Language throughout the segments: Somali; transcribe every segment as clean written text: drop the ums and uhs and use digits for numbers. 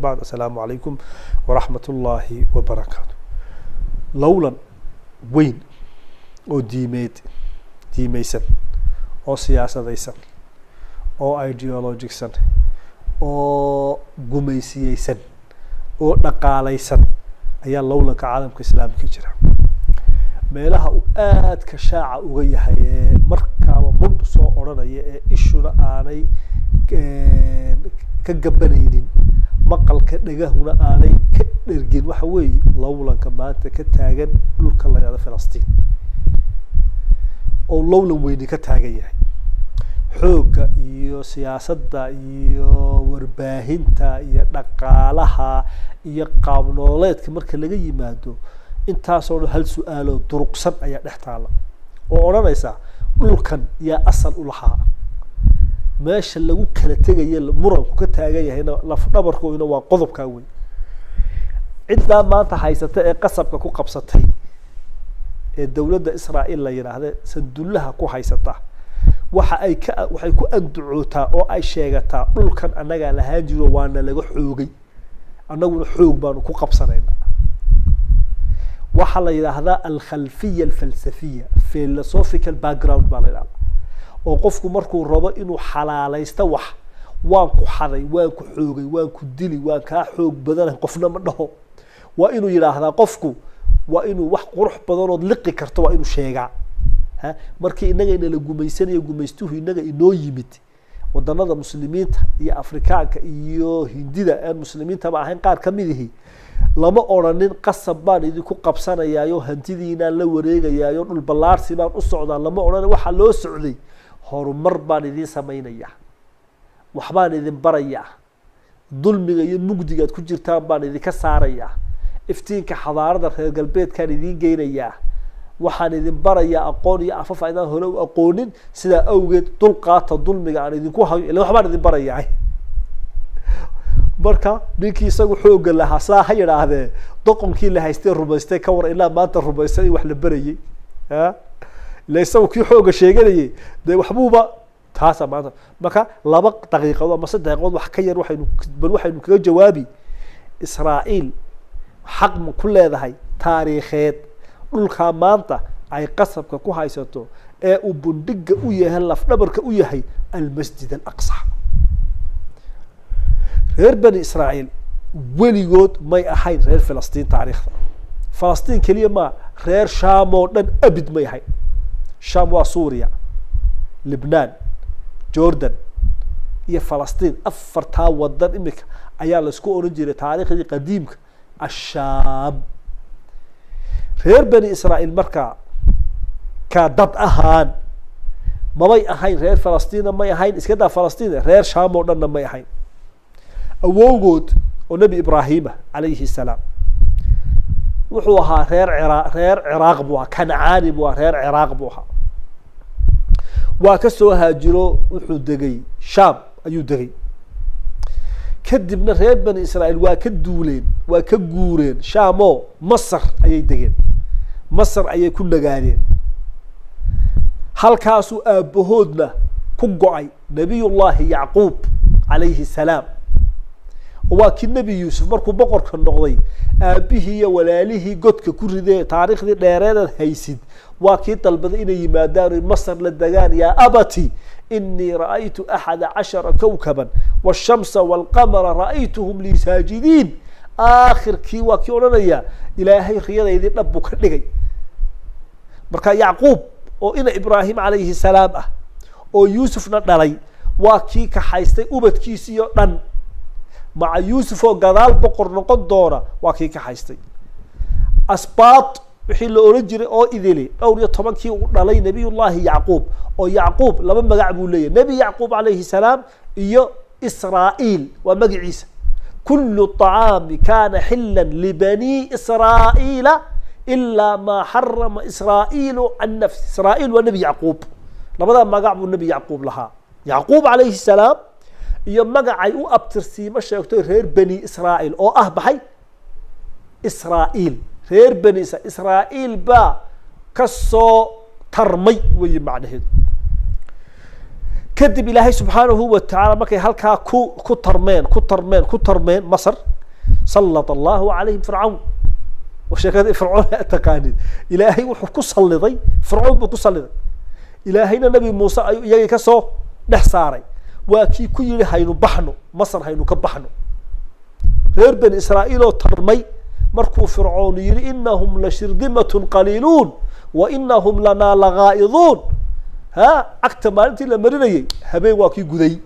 بعد السلام عليكم ورحمة الله وبركاته. لولا وين أو ديميسن أو سياسة ديسن أو أيديولوجيسن أو قميسيسن أو نقاليسن أي لولا كعالم كإسلام كجرا meelaha uu aad ka shaaca uga yahay markaaba mud soo oranaya ishuna aanay ka gabanaynin maqalka dhagahuna aanay ka dhergin waxa weey lawlanka maanta ka taagan dhulka la yiraahdo Falastiin oo lawlan weyn ka taagan yahay xooga iyo siyaasadda iyo warbaahinta iyo dhaqaalaha iyo qaab nololeedka marka laga yimaado intaasoo hal su'aalo durugsan ayaa dhaxtaala oo oranaysa dhulkan yaa asal u lahaa meesha lagu kala tagay muranku ka taagan yahay laf dhabarkooda waa qodobka weyn cidda maanta haysata ee qasabka ku qabsatay ee dawladda Israa'iil la yiraahdo sandullaha ku haysata waxay ku anducootaa oo ay sheegataa dhulkan anaga lahaan jiro waana laga xoogay anaguna xoog baan ku qabsanaynaa waxa la yiraahdaa al-khalfiyya al-falsafiyya philosophical background baa la yiraahdaa oo qofku markuu rabo inuu xalaalaysto wax waan ku xaday waan ku xoogay waan ku dili waan ka xoog badan qofna ma dhaho waa inuu yiraahdaa qofku waa inuu wax qurux badan oo liqi karto waa inuu sheegaa markii inaga la gumaysanayo gumaystuhu inaga inoo yimid wadanada muslimiinta iyo afrikaanka iyo hindida ee muslimiinta ma ahayn qaar kamidii lama oranin qasab baan idinku qabsanayaayo hantidiina la wareegayaayo dhul ballaarsi baan u socdaa lama oran waxa loo socday horumar baan idin sameeynaya waxbaan idin baraya dulmiga iyo mugdiga ku jirtaan baan idinka saaraya iftiinka xadaarada reer galbeedkan idin geynaya waxaan idin baraya aqoon iyo afaf aydan hore u aqoonin sida awgeed dulqaata dulmiga aan idinku hayo ilaa waxbaan idin baraya marka ninkii isagu xoog lahaa saa yiraahdee doqonkii la haystay rumaystay ka war ilaa maanta rumaystay wax la barayay leeyahay kii xooga sheeganayay day waxbuuba taasa maanta marka laba daqiiqado ama 3 daqiiqado wax ka yar waxaynu kaga jawaabi Israa'iil xaq ma ku leedahay taariikheed dhulka maanta ay qasabka ku haysato ee uu bundiga u yahay laf dhabarka u yahay al-Masjid al-Aqsa reer bani Israa'iil weligood may ahayn reer Falastiin taariikhda Falastiin kaliya ma reer Shaam oo dhan abid may ahayn Shaam waa Suuriya Lebanon Jordan iyo Falastiin afarta wadan imika ayaa la isku oran jiray taariikhdii qadiimka الشام reer bani Israa'iil marka ka dad ahaan ma way ahayn reer Falastiin ma ahayn iska daa Falastiin reer Shaam oo dhan ma ahayn awowgood oo nabi Ibrahim alayhi salaam wuxuu ahaa reer Ciraaq buu ahaa Kancaani buu ahaa reer Ciraaq buu ahaa waa ka soo haajiro wuxuu degay Shaam ayuu degay kadibna reer bani Israa'iil waa ka duuleen waa ka guureen Shaamo Masar ayay degeen Masar ayay ku nagaadeen halkaas uu aabahoodna ku go'ay nabiyullaahi Yacquub alayhi salaam waa kii nabi Yuusuf markuu boqorka noqday aabihii iyo walaalihii godka ku riday taariikhdii dheereed haysid waa kii dalbaday inay yimaadaan Masar la dagaan ya abati إني رأيت 11 كوكبا والشمس والقمر رأيتهم لي ساجدين آخر كي وكيونانيا إلهي خيانا يدي نبوك نغي مركا يعقوب أو إن إبراهيم عليه السلام أو يوسف ندالي وكي كحيستي أبت كيسيو نن مع يوسف وقضال بقر نقود دورة وكي كحيستي أسباط wixii la oran jiray oo idili dhowr iyo 10kii dhalay nabiyullaahi Yacquub oo Yacquub laba magac buu leeyahay nabi Yacquub alayhi salaam iyo Israa'iil waa magaciisa kullu ta'am kana hillan li bani Israa'iila illa ma harrama Israa'iil an nafs Israa'iil wa nabi Yacquub labada magac buu nabi Yacquub lahaa Yacquub alayhi salaam iyo magacay u abtirsiima sheegtay reer bani Israa'iil oo ah baxay Israa'iil reer bani Israa'iil ba ka soo tarmay way macnaheedu كذب إلهي سبحانه وتعالى مكي هلكا كترمين مصر سلط الله عليهم فرعون وشكد فرعون تقانيد إلهي وحكو صلدي فرعون بكو صلدي إلهينا نبي موسى يجي كسو نحساري وكي كل هينو بحنو مصر هينو كبحنو غير بني إسرائيل ترمي مركو فرعون يري إنهم لشرذمة قليلون وإنهم لنا لغائظون ها أكتمالتي لمرني هبي واكي قدي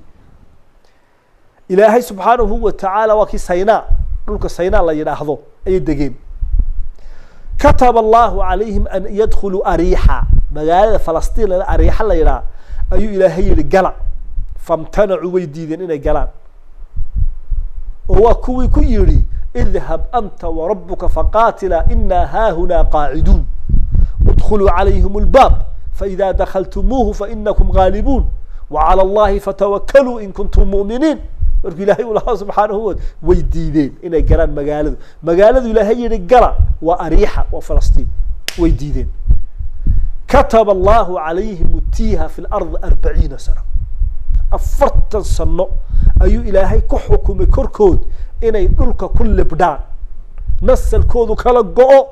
إلهي سبحانه وتعالى واكي سيناء نلك سيناء لا يلاحظوا أي دقيم كتب الله عليهم أن يدخلوا أريحا مقالة فلسطين أريحا لا يلاح أي إلهي لقلع فامتنعوا ويديدين إنه قلع هو كوي كيري اذهب أنت وربك فقاتلا إنا هاهنا قاعدون ادخلوا عليهم الباب فإذا دخلتموه فإنكم غالبون وعلى الله فتوكلوا إن كنتم مؤمنين إلهي والله سبحانه هو ويديدين إنه قلان مقالد إلهي رقلا وأريحة وفلسطين ويديدين كتب الله عليهم التيها في الأرض 40 سنة أفرت السنة أي إلهي كحكم كركود إنه يدلك كل بدان نس الكود كلا قو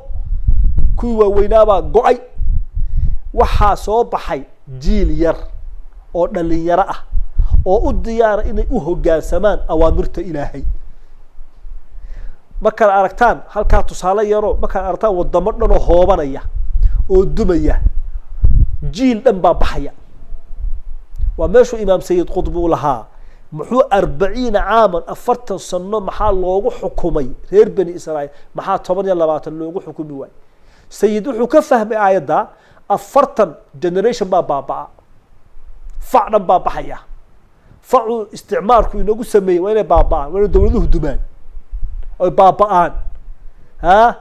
كوا وينابا قوي waxaa soo baxay jiil yar oo dhalinyaro ah oo u diyaar inay u hoggaansamaan awaamirta Ilaahay marka aragtaan halka tusaale yaro marka aragtaan wadamo dhan oo hoobanaya oo dumaya jiil dhan baa baxaya waa meeshu imaam Sayyid Qutb uu lahaa muxuu 40 aaman 40 sano maxaa loogu xukumay reer bani Israa'iil maxaa 12 loogu xukumi waay Sayyid wuxuu ka fahmay aayada أفرتن generation بابا فعلا بابا حيا فعل استعمار كوي نقول سميه وين بابا وين دولته دمان أو بابا ها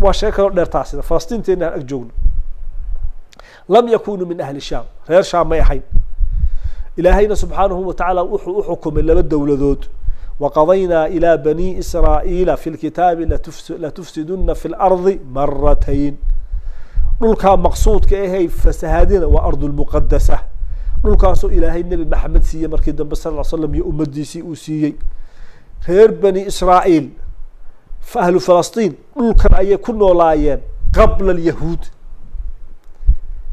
وشكل نرتاس فلسطين تينا أجون لم يكونوا من أهل الشام غير شام ما يحين إلهينا سبحانه وتعالى أحكم إلا بالدولة ذود وقضينا إلى بني إسرائيل في الكتاب لتفسدن في الأرض مرتين نلقى مقصود كأهي فسهادنا وأرض المقدسة نلقى سو إلهي النبي محمد سيئ مركي دنب صلى الله عليه وسلم يؤمدي سيئ غير بني إسرائيل فأهل فلسطين نلقى أن يكونوا لايين قبل اليهود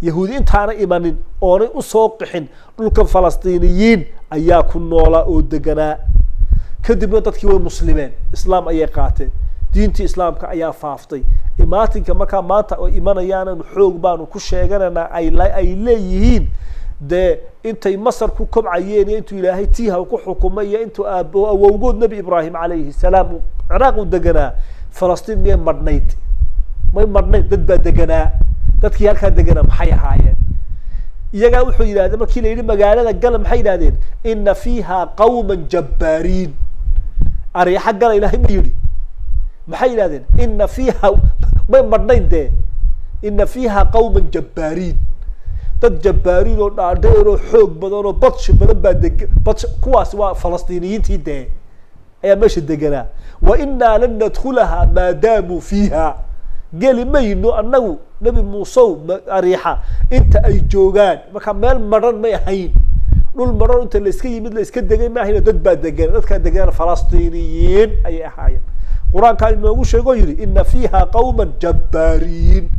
يهودين تانا إيمانين أوني أسوقحين نلقى فلسطينيين أن يكونوا لا أودقنا كدبنا تدكيوا المسلمين إسلام أي قاتل دينتي إسلامك أي فافتي imaatinka marka maanta oo imanayaan xoog baan ku sheeganana ay leeyihiin de intay Masar ku kobcayeen intuu Ilaahay tiiha ku xukumay intuu awowgood Nabi Ibrahim alayhi salaam Iraq u deganaa Falastiin may madnayd dad baa deganaa dadkii halka deganaa maxay ahaayeen iyaga wuxuu yiraahday markii la yiri magaalada gal maxay yiraahdeen inna fiha qawman jabbarin ariixa gal Ilaahay ma yiri maxay yiraahdeen inna fiha ما مرنين ده إن فيها قوم جبارين دد جبارين ونادر حق بدون بطش بدون بعد بطش كواس وفلسطينيين تيده هي مش الدجنا وإنا لن ندخلها ما داموا فيها قال ما ينو أنه نبي موسى أريحة أنت أي جوجان ما كمل مرن ما يحين نقول مرن أنت اللي سكي مثل سكي دجنا ما هنا دد بعد دجنا دد كان دجنا فلسطينيين أي حاجة القرآن كان يقول شيء غيري إن فيها قوما جبارين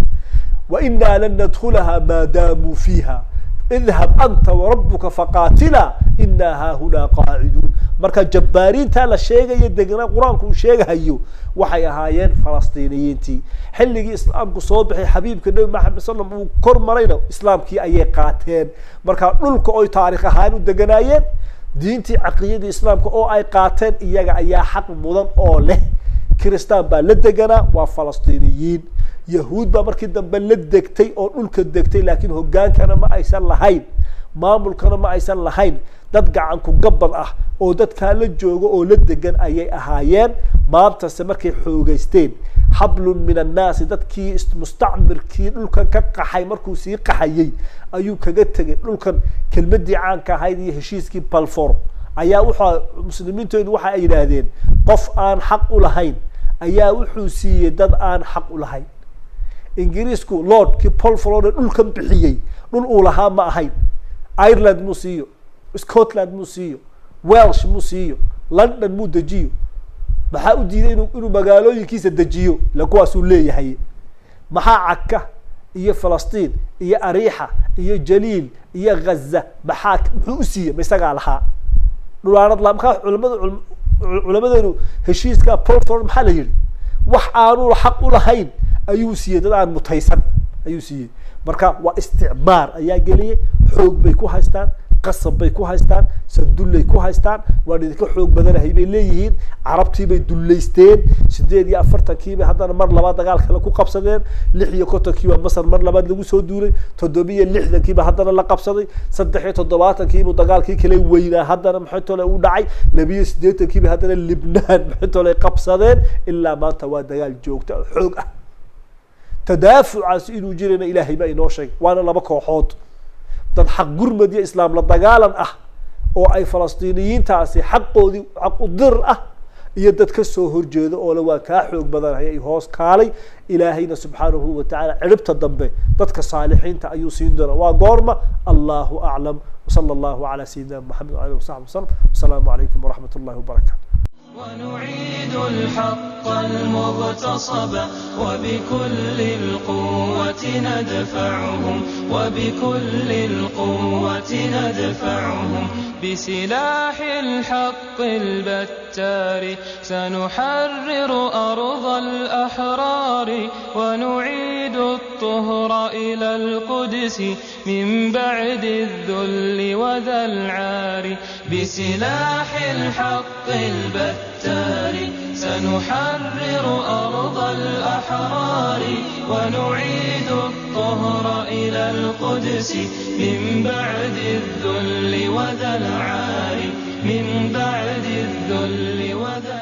وإنا لن ندخلها ما داموا فيها اذهب أنت وربك فقاتلا إنها هنا قاعدون مركا جبارين تالا شيء يدقنا القرآن كل شيء هيو وحي هايين فلسطينيين تي حلقي إسلامك صوبحي حبيبك النبي محمد صلى الله عليه وسلم وكر مرينا إسلامك أي قاتين مركا نلك أي تاريخ هايين ودقنايين دينتي عقيدة إسلامك أو أي قاتين إياك أي حق مضان أو له كريستان با لدغنا وفلسطينيين يهود با markii dambe la degtay oo dhulka degtay laakiin hogaankana ma aysan lahayn maamulkana ma aysan lahayn dad gacan ku gabad ah oo dadka la joogo oo la degan ayay ahaayeen maanta markay xoogaysteen hablun min an-nas dadkii mustacmirkii dhulkan ka qaxay markuu sii qaxayay ayuu kaga tagay dhulkan kelmadii caanka ahayd iyo heshiiskii Balfour ayaa waxa muslimiintu waxa ay yiraahdeen qof aan xaq u lahayn ayaa wuxuu siiyay dad aan xaq u lahayn ingiriisku lord ki Balfour dhulkan bixiyay dhul uu lahaa ma ahayn Ireland muu siiyo Scotland muu siiyo Welsh muu siiyo London muu dejiyo maxaa u diiday inuu magaalooyinkiisa dejiyo la kuwaas uu leeyahay maxaa Caka iyo Falastiin iyo Ariixa iyo Jaliil iyo Gaza maxaa muxuu u siiyay isaga lahaa dhulaanad la markaa culimadeenu heshiiska Portland maxaa la yiri wax aanu xaq u lahayn ayuu siiyay dad aan mutaysan ayuu siiyay marka waa isticmaar ayaa galiyay xoog bay ku haystaan qasab bay ku haystaan sandullay ku haystaan waa idinka xoog badanahay bay leeyihiin carabtii bay duleysteen 48 bay haddana mar labaad dagaal kale ku qabsadeen 56 waa Masar mar labaad lagu soo duulay 760 ba haddana la qabsaday 73 buu dagaalkii kale weynaa haddana maxay u dhacay 82 ba haddana Lebanon maxay qabsadeen ilaa maanta waa dagaal joogto xoog ah tadaafucaas inuu jirana Ilaahay baa inoo sheegay waana laba kooxood dad xaq gurmad iyo islaam la dagaalan ah oo ay Falastiiniyiintaasi xaqoodii xaq u dir ah iyo dad ka soo horjeedo oo la waa ka xoog badan ay hoos kaalay Ilaahayna subhanahu wa ta'ala ciribta dambe dadka saalixiinta ayuu siin doona waa goorma Allahu a'lam sallallahu ala sayyidina Muhammad wa alihi wa sahbihi assalamu alaykum wa rahmatullahi wa barakatuh ونعيد الحق المغتصب وبكل القوة ندفعهم وبكل القوة ندفعهم بسلاح الحق البتار سنحرر أرض الأحرار ونعيد الطهر إلى القدس من بعد الذل وذا العار بسلاح الحق البتار سنحرر أرض الأحرار ونعيد الطهر إلى القدس من بعد الذل وذا العار من بعد الذل وذا